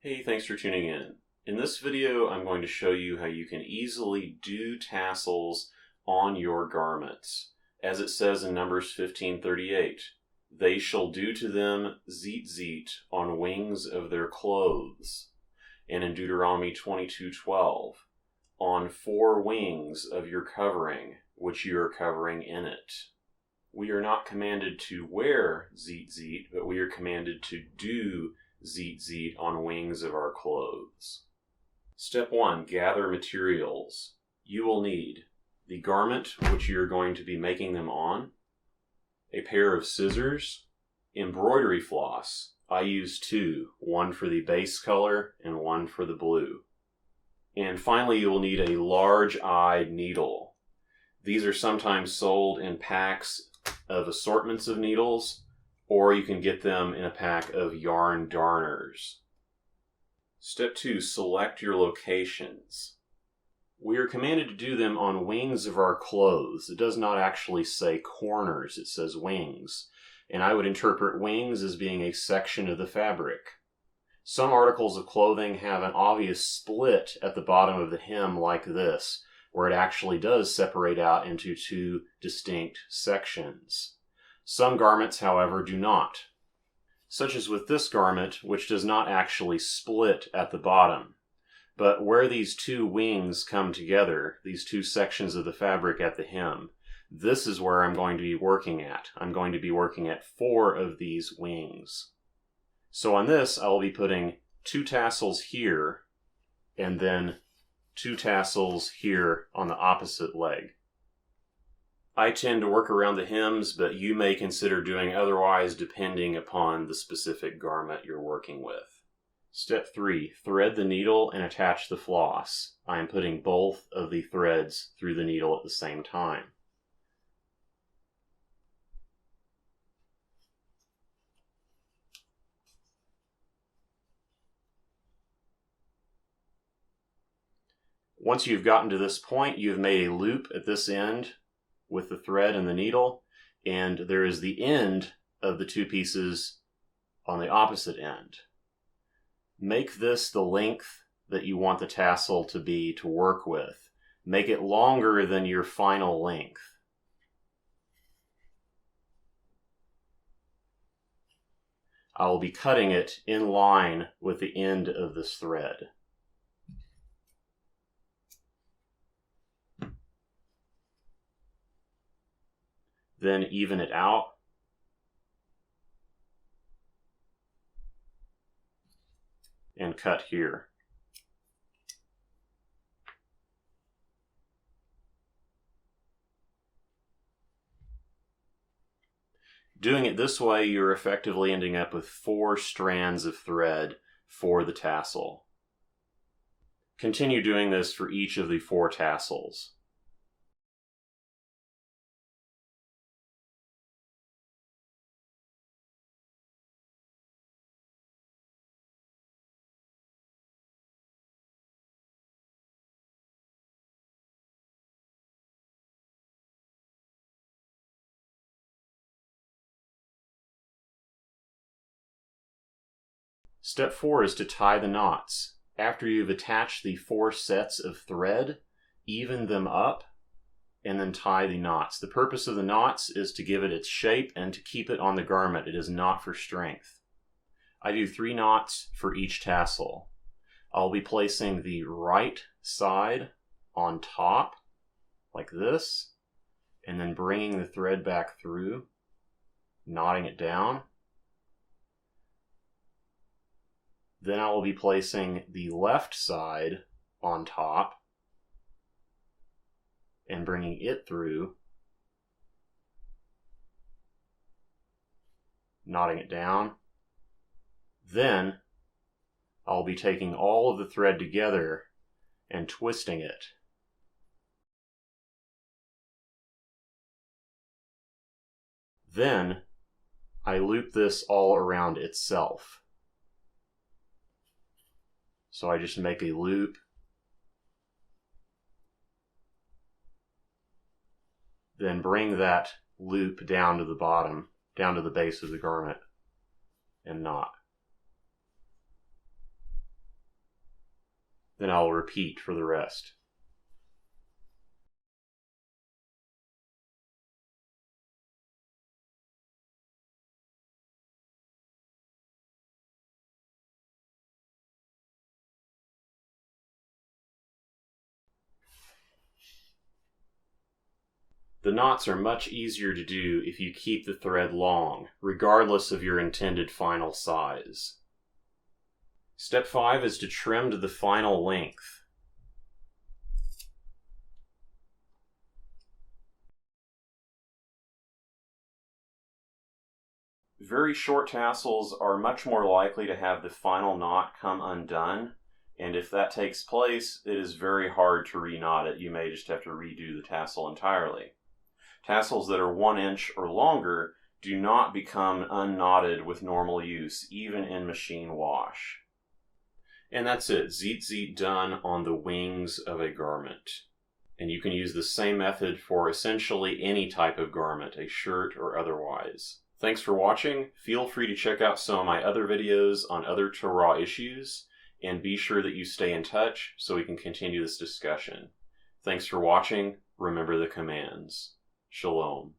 Hey, thanks for tuning in. In this video, I'm going to show you how you can easily do tassels on your garments. As it says in Numbers 15:38, they shall do to them tzitzit on wings of their clothes. And in Deuteronomy 22:12, on 4 wings of your covering, which you are covering in it. We are not commanded to wear tzitzit, but we are commanded to do tzitzit on wings of our clothes. Step 1, gather materials. You will need the garment which you're going to be making them on, a pair of scissors, embroidery floss. I use 2, one for the base color and one for the blue. And finally, you will need a large-eyed needle. These are sometimes sold in packs of assortments of needles, or you can get them in a pack of yarn darners. Step 2, select your locations. We are commanded to do them on wings of our clothes. It does not actually say corners, it says wings. And I would interpret wings as being a section of the fabric. Some articles of clothing have an obvious split at the bottom of the hem like this, where it actually does separate out into 2 distinct sections. Some garments, however, do not, such as with this garment, which does not actually split at the bottom. But where these 2 wings come together, these 2 sections of the fabric at the hem, this is where I'm going to be working at. I'm going to be working at 4 of these wings. So on this, I will be putting 2 tassels here, and then 2 tassels here on the opposite leg. I tend to work around the hems, but you may consider doing otherwise depending upon the specific garment you're working with. Step 3, thread the needle and attach the floss. I am putting both of the threads through the needle at the same time. Once you've gotten to this point, you've made a loop at this end with the thread and the needle, and there is the end of the 2 pieces on the opposite end. Make this the length that you want the tassel to be to work with. Make it longer than your final length. I will be cutting it in line with the end of this thread. Then even it out. And cut here. Doing it this way, you're effectively ending up with 4 strands of thread for the tassel. Continue doing this for each of the 4 tassels. Step 4 is to tie the knots. After you've attached the 4 sets of thread, even them up, and then tie the knots. The purpose of the knots is to give it its shape and to keep it on the garment. It is not for strength. I do 3 knots for each tassel. I'll be placing the right side on top, like this, and then bringing the thread back through, knotting it down. Then I will be placing the left side on top and bringing it through, knotting it down. Then I'll be taking all of the thread together and twisting it. Then I loop this all around itself. So I just make a loop, then bring that loop down to the bottom, down to the base of the garment, and knot. Then I'll repeat for the rest. The knots are much easier to do if you keep the thread long, regardless of your intended final size. Step 5 is to trim to the final length. Very short tassels are much more likely to have the final knot come undone, and if that takes place, it is very hard to re-knot it. You may just have to redo the tassel entirely. Tassels that are 1 inch or longer do not become unknotted with normal use, even in machine wash. And that's it. Tzitzit done on the wings of a garment. And you can use the same method for essentially any type of garment, a shirt or otherwise. Thanks for watching. Feel free to check out some of my other videos on other Torah issues, and be sure that you stay in touch so we can continue this discussion. Thanks for watching. Remember the commands. Shalom.